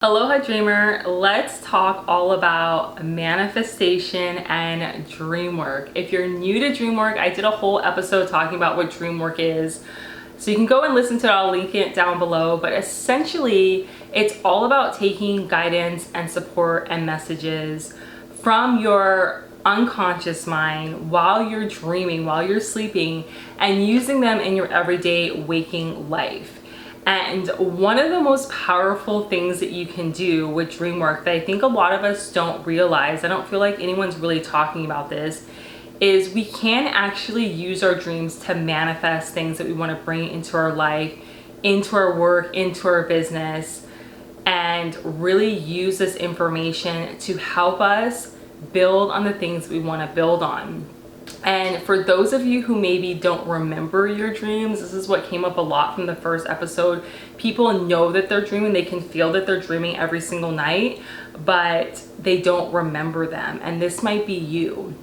Aloha Dreamer, let's talk all about manifestation and dream work. If you're new to dream work, I did a whole episode talking about what dream work is. So you can go and listen to it, I'll link it down below. But essentially, it's all about taking guidance and support and messages from your unconscious mind while you're dreaming, while you're sleeping, and using them in your everyday waking life. And one of the most powerful things that you can do with dream work that I think a lot of us don't realize, I don't feel like anyone's really talking about this, is we can actually use our dreams to manifest things that we want to bring into our life, into our work, into our business, and really use this information to help us build on the things we want to build on. And for those of you who maybe don't remember your dreams, this is what came up a lot from the first episode. People know that they're dreaming, they can feel that they're dreaming every single night, but they don't remember them. And this might be you.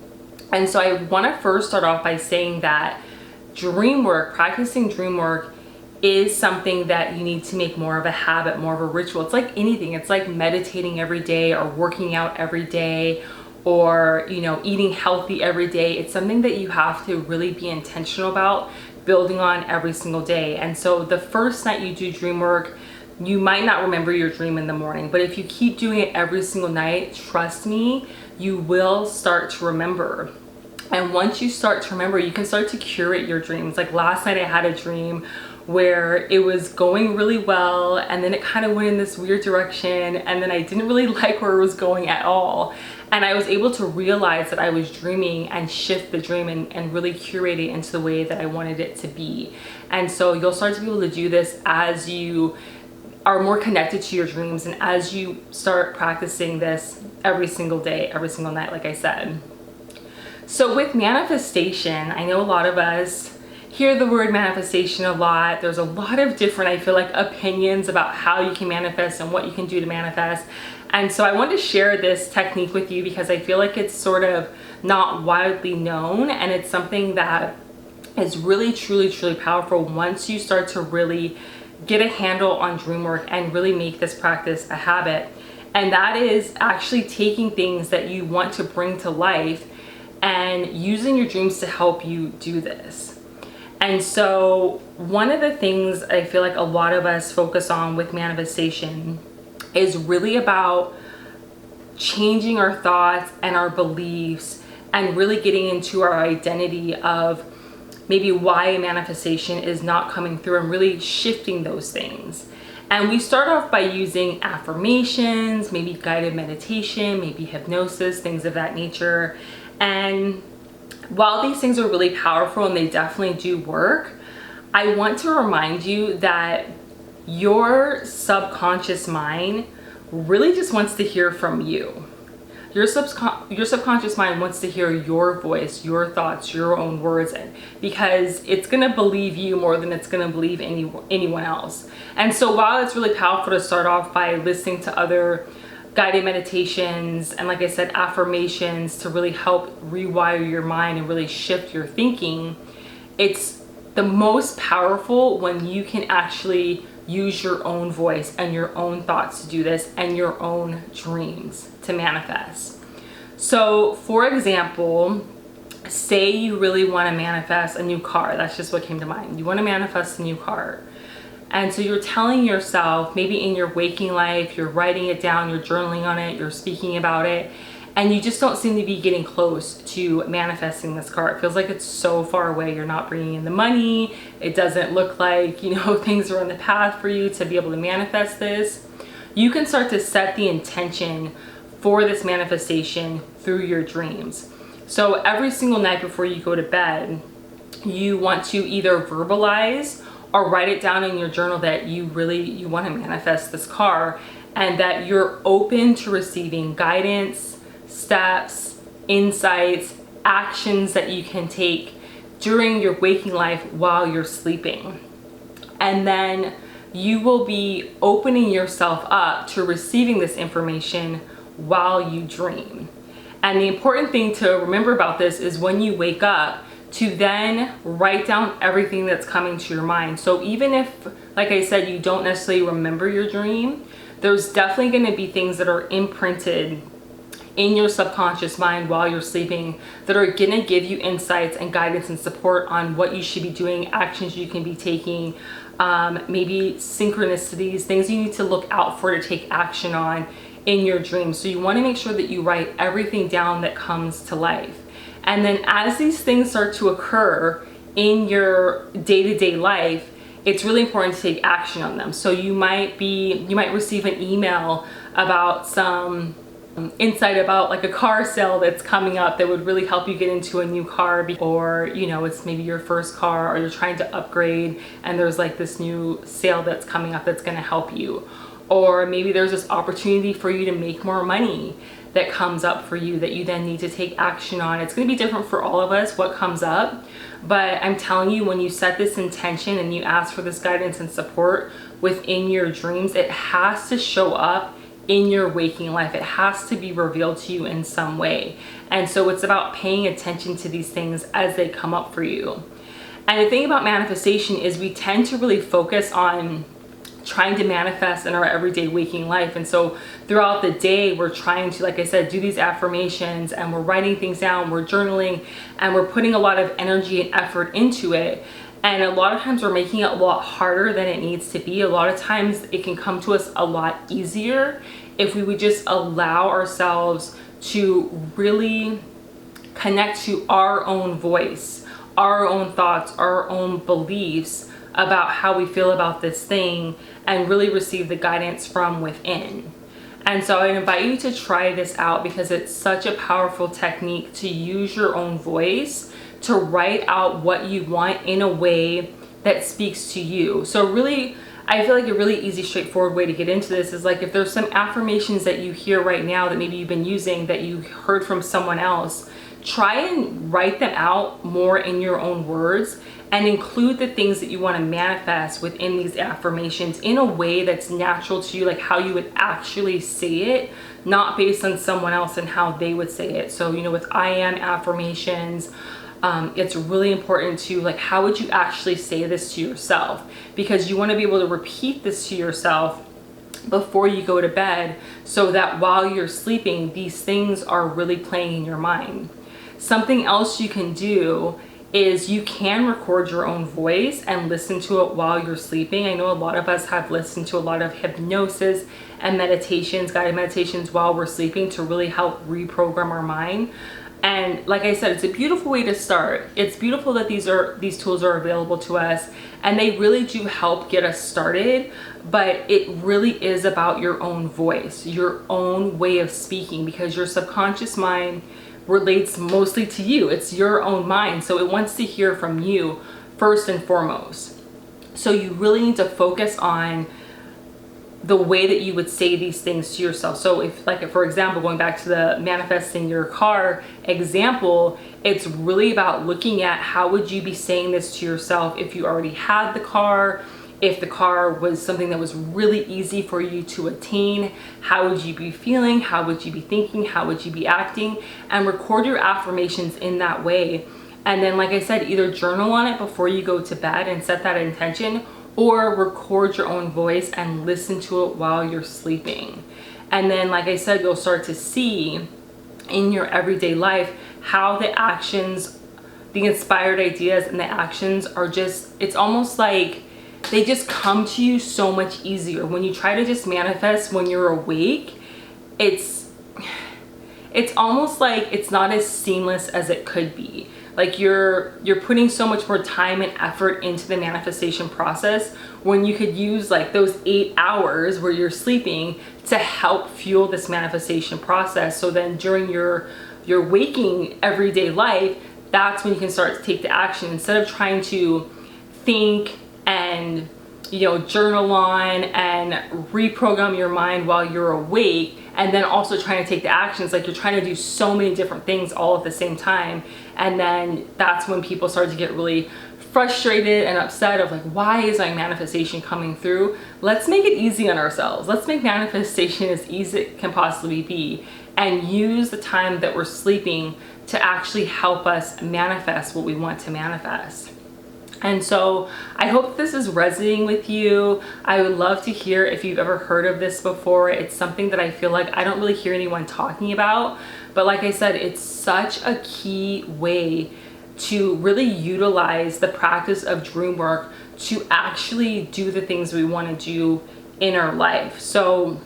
And so I want to first start off by saying that dream work, practicing dream work, is something that you need to make more of a habit, more of a ritual. It's like anything. It's like meditating every day or working out every day, or eating healthy every day. It's something that you have to really be intentional about building on every single day. And so the first night you do dream work, you might not remember your dream in the morning, but if you keep doing it every single night, trust me, you will start to remember. And once you start to remember, you can start to curate your dreams. Like last night I had a dream where it was going really well, and then it kind of went in this weird direction, and then I didn't really like where it was going at all. And I was able to realize that I was dreaming and shift the dream and really curate it into the way that I wanted it to be. And so you'll start to be able to do this as you are more connected to your dreams and as you start practicing this every single day, every single night, like I said. So with manifestation, I know a lot of us hear the word manifestation a lot. There's a lot of different, I feel like, opinions about how you can manifest and what you can do to manifest. And so I wanted to share this technique with you because I feel like it's sort of not widely known, and it's something that is really, truly, truly powerful once you start to really get a handle on dream work and really make this practice a habit. And that is actually taking things that you want to bring to life and using your dreams to help you do this. And so one of the things I feel like a lot of us focus on with manifestation is really about changing our thoughts and our beliefs and really getting into our identity of maybe why a manifestation is not coming through and really shifting those things. And we start off by using affirmations, maybe guided meditation, maybe hypnosis, things of that nature. And while these things are really powerful and they definitely do work, I want to remind you that your subconscious mind really just wants to hear from you. Your subconscious mind wants to hear your voice, your thoughts, your own words, because it's going to believe you more than it's going to believe anyone else. And so while it's really powerful to start off by listening to other guided meditations and, like I said, affirmations to really help rewire your mind and really shift your thinking, it's the most powerful when you can actually use your own voice and your own thoughts to do this and your own dreams to manifest. So for example, say you really want to manifest a new car. That's just what came to mind. You want to manifest a new car. And so you're telling yourself, maybe in your waking life, you're writing it down, you're journaling on it, you're speaking about it, and you just don't seem to be getting close to manifesting this car. It feels like it's so far away. You're not bringing in the money. It doesn't look like, things are on the path for you to be able to manifest this. You can start to set the intention for this manifestation through your dreams. So every single night before you go to bed, you want to either verbalize or write it down in your journal that you want to manifest this car, and that you're open to receiving guidance, steps, insights, actions that you can take during your waking life while you're sleeping. And then you will be opening yourself up to receiving this information while you dream. And the important thing to remember about this is when you wake up, to then write down everything that's coming to your mind. So even if, like I said, you don't necessarily remember your dream, there's definitely going to be things that are imprinted in your subconscious mind while you're sleeping that are going to give you insights and guidance and support on what you should be doing, actions you can be taking, maybe synchronicities, things you need to look out for to take action on in your dreams. So you want to make sure that you write everything down that comes to life. And then as these things start to occur in your day-to-day life, it's really important to take action on them. So you might receive an email about some insight about like a car sale that's coming up that would really help you get into a new car, or it's maybe your first car, or you're trying to upgrade and there's like this new sale that's coming up that's going to help you. Or maybe there's this opportunity for you to make more money that comes up for you that you then need to take action on. It's going to be different for all of us what comes up, but I'm telling you, when you set this intention and you ask for this guidance and support within your dreams, it has to show up in your waking life. It has to be revealed to you in some way. And so it's about paying attention to these things as they come up for you. And the thing about manifestation is we tend to really focus on trying to manifest in our everyday waking life. And so throughout the day, we're trying to, like I said, do these affirmations, and we're writing things down, we're journaling, and we're putting a lot of energy and effort into it. And a lot of times we're making it a lot harder than it needs to be. A lot of times it can come to us a lot easier if we would just allow ourselves to really connect to our own voice, our own thoughts, our own beliefs about how we feel about this thing, and really receive the guidance from within. And so I invite you to try this out, because it's such a powerful technique to use your own voice to write out what you want in a way that speaks to you. So really, I feel like a really easy, straightforward way to get into this is like, if there's some affirmations that you hear right now that maybe you've been using that you heard from someone else, try and write them out more in your own words, and include the things that you want to manifest within these affirmations in a way that's natural to you, like how you would actually say it, not based on someone else and how they would say it. So, with I am affirmations, it's really important to, like, how would you actually say this to yourself? Because you want to be able to repeat this to yourself before you go to bed, so that while you're sleeping, these things are really playing in your mind. Something else you can do is you can record your own voice and listen to it while you're sleeping. I know a lot of us have listened to a lot of hypnosis and meditations, guided meditations, while we're sleeping to really help reprogram our mind. And like I said, it's a beautiful way to start. It's beautiful that these tools are available to us, and they really do help get us started. But it really is about your own voice, your own way of speaking, because your subconscious mind relates mostly to you. It's your own mind, so it wants to hear from you first and foremost. So you really need to focus on the way that you would say these things to yourself. So if, like, for example, going back to the manifesting your car example, it's really about looking at how would you be saying this to yourself if you already had the car, if the car was something that was really easy for you to attain. How would you be feeling? How would you be thinking? How would you be acting? And record your affirmations in that way. And then, like I said, either journal on it before you go to bed and set that intention, or record your own voice and listen to it while you're sleeping. And then, like I said, you'll start to see in your everyday life how the actions, the inspired ideas and the actions are just, it's almost like they just come to you so much easier. When you try to just manifest when you're awake, it's almost like it's not as seamless as it could be. Like you're putting so much more time and effort into the manifestation process, when you could use like those 8 hours where you're sleeping to help fuel this manifestation process. So then during your waking everyday life, that's when you can start to take the action, instead of trying to think and journal on and reprogram your mind while you're awake, and then also trying to take the actions. Like, you're trying to do so many different things all at the same time, and then that's when people start to get really frustrated and upset of like, why is my manifestation coming through? Let's make it easy on ourselves. Let's make manifestation as easy as it can possibly be, and use the time that we're sleeping to actually help us manifest what we want to manifest. And so I hope this is resonating with you. I would love to hear if you've ever heard of this before. It's something that I feel like I don't really hear anyone talking about. But like I said, it's such a key way to really utilize the practice of dream work to actually do the things we want to do in our life. So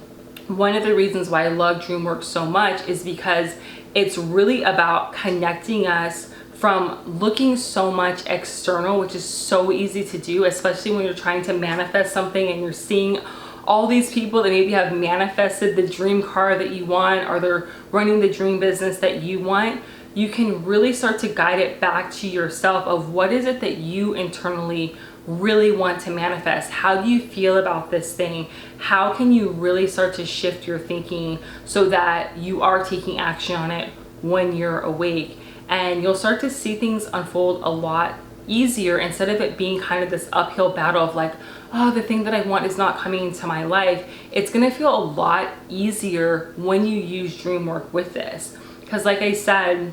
one of the reasons why I love dream work so much is because it's really about connecting us from looking so much external, which is so easy to do, especially when you're trying to manifest something and you're seeing all these people that maybe have manifested the dream car that you want, or they're running the dream business that you want. You can really start to guide it back to yourself of what is it that you internally really want to manifest. How do you feel about this thing? How can you really start to shift your thinking so that you are taking action on it when you're awake? And you'll start to see things unfold a lot easier, instead of it being kind of this uphill battle of like, oh, the thing that I want is not coming into my life. It's gonna feel a lot easier when you use dream work with this. Because like I said,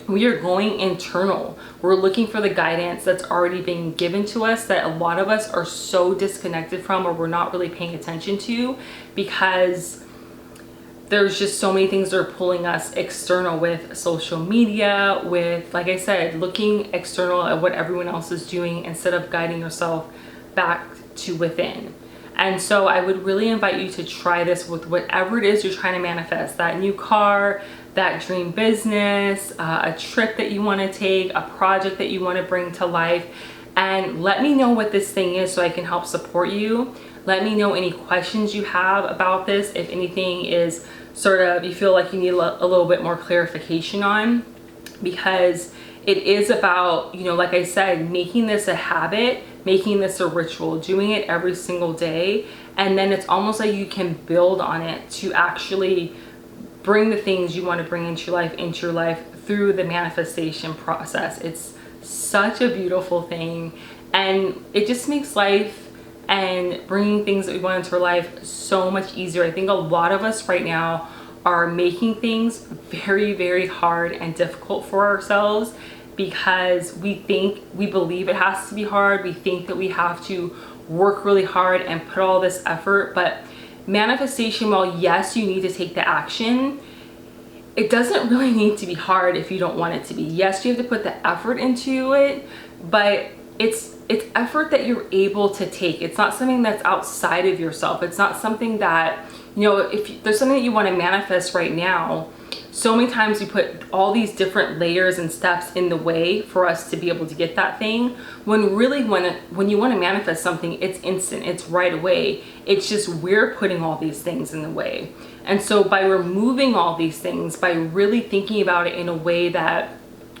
we are going internal. We're looking for the guidance that's already being given to us that a lot of us are so disconnected from, or we're not really paying attention to, because there's just so many things that are pulling us external with social media, with, like I said, looking external at what everyone else is doing instead of guiding yourself back to within. And so I would really invite you to try this with whatever it is you're trying to manifest, that new car, that dream business, a trip that you want to take, a project that you want to bring to life. And let me know what this thing is so I can help support you. Let me know any questions you have about this, if anything is sort of you feel like you need a little bit more clarification on, because it is about, you know, like I said, making this a habit, making this a ritual, doing it every single day. And then it's almost like you can build on it to actually bring the things you want to bring into your life through the manifestation process. It's such a beautiful thing, and it just makes life and bringing things that we want into our life so much easier. I think a lot of us right now are making things very, very hard and difficult for ourselves, because we believe it has to be hard. We think that we have to work really hard and put all this effort. But manifestation, while yes, you need to take the action, it doesn't really need to be hard if you don't want it to be. Yes, you have to put the effort into it, but it's effort that you're able to take. It's not something that's outside of yourself. It's not something that, you know, if there's something that you want to manifest right now, so many times we put all these different layers and steps in the way for us to be able to get that thing, when really when you want to manifest something, it's instant, it's right away. It's just we're putting all these things in the way. And so by removing all these things, by really thinking about it in a way that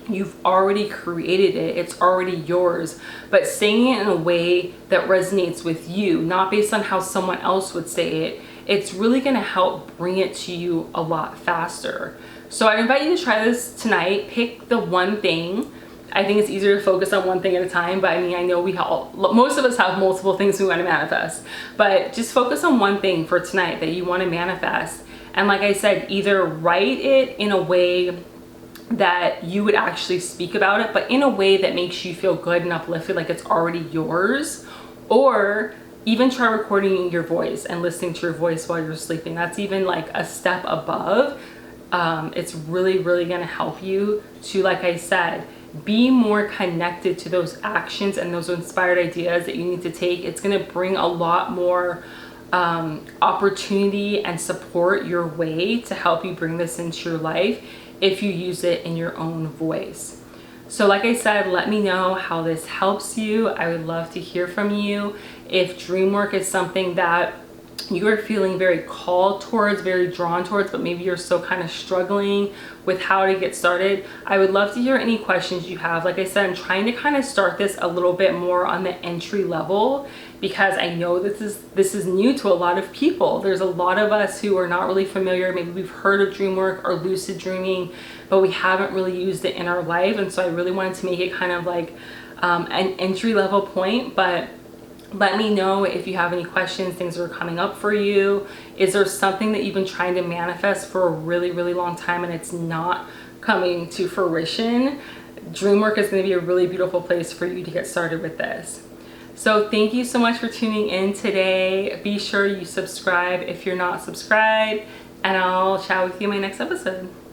you've already created it, it's already yours, but saying it in a way that resonates with you, not based on how someone else would say it, it's really going to help bring it to you a lot faster. So I invite you to try this tonight. Pick the one thing. I think it's easier to focus on one thing at a time, but I mean, I know most of us have multiple things we want to manifest, but just focus on one thing for tonight that you want to manifest. And like I said, either write it in a way that you would actually speak about it, but in a way that makes you feel good and uplifted, like it's already yours, or even try recording your voice and listening to your voice while you're sleeping. That's even like a step above. It's really, really going to help you to, like I said, be more connected to those actions and those inspired ideas that you need to take. It's going to bring a lot more opportunity and support your way to help you bring this into your life if you use it in your own voice. So like I said, let me know how this helps you. I would love to hear from you. If dream work is something that you are feeling very called towards, very drawn towards, but maybe you're still kind of struggling with how to get started, I would love to hear any questions you have. Like I said, I'm trying to kind of start this a little bit more on the entry level, because I know this is new to a lot of people. There's a lot of us who are not really familiar. Maybe we've heard of dream work or lucid dreaming, but we haven't really used it in our life. And so I really wanted to make it kind of like an entry level point. But let me know if you have any questions, things that are coming up for you. Is there something that you've been trying to manifest for a really, really long time and it's not coming to fruition? Dreamwork is going to be a really beautiful place for you to get started with this. So thank you so much for tuning in today. Be sure you subscribe if you're not subscribed, and I'll chat with you in my next episode.